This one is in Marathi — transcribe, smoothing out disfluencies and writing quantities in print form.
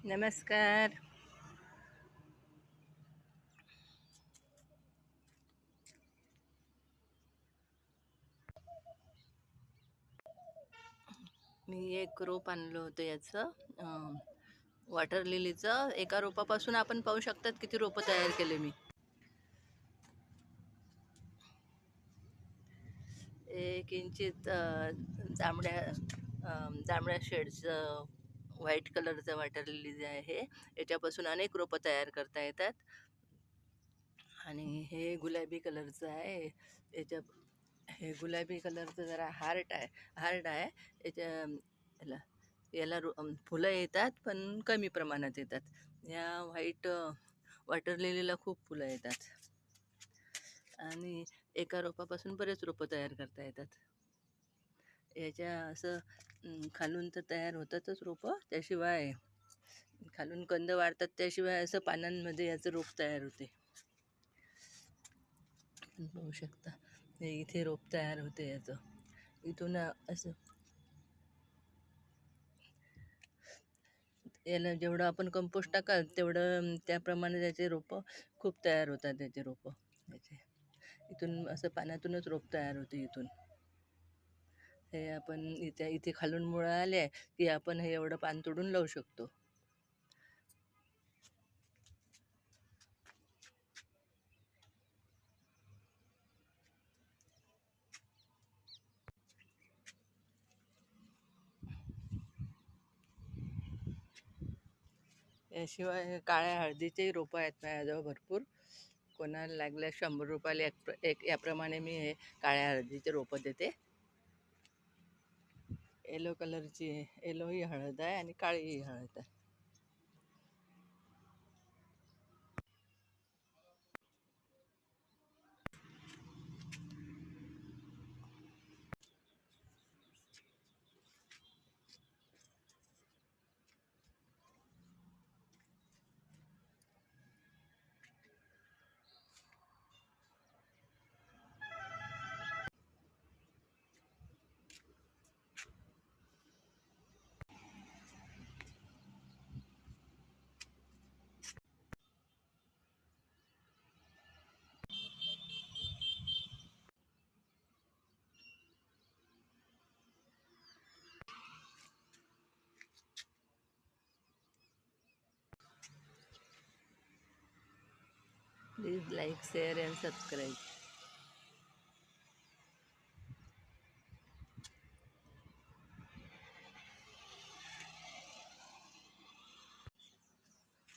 नमस्कार. मी एक रोप आणलं होतं याचं वॉटर लिलीचं. एका रोपापासून आपण पाहू शकतात किती रोपं तयार केले मी. एक इंचित जांभळ्या शेडचं व्हाईट कलरचं वॉटर लिली जे आहे याच्यापासून अनेक रोपं तयार करता येतात. आणि हे गुलाबी कलरचं आहे. याच्या हे गुलाबी कलरचं जरा हार्ड आहे. याला याला फुलं येतात पण कमी प्रमाणात येतात. या व्हाईट वॉटर लिलीला खूप फुलं येतात आणि एका रोपापासून बरेच रोपं तयार करता येतात. याच्या असं खालून तर तयार होतातच रोपं, त्याशिवाय खालून कंद वाढतात, त्याशिवाय असं पानांमध्ये याचं रोप तयार होते. पाहू शकता हे इथे रोप तयार होते याचं. इथून असं याला जेवढं आपण कंपोस्ट टाकाल तेवढं त्याप्रमाणे त्याचे रोपं खूप तयार होतात. त्याचे रोपं याचे इथून असं पाण्यातूनच रोप तयार होते. इथून हे आपण इथे इथे खालून मुळं आले की आपण हे एवढं पान तोडून लावू शकतो. याशिवाय काळ्या हळदीचेही रोपं आहेत माझ्याजवळ भरपूर. कोणाला लागल्यास 100 रुपयाला एक याप्रमाणे मी हे काळ्या हळदीचे रोपं देते. येलो कलरची येलो ही हळद आहे आणि काळी ही हळद आहे. Please like, share and subscribe.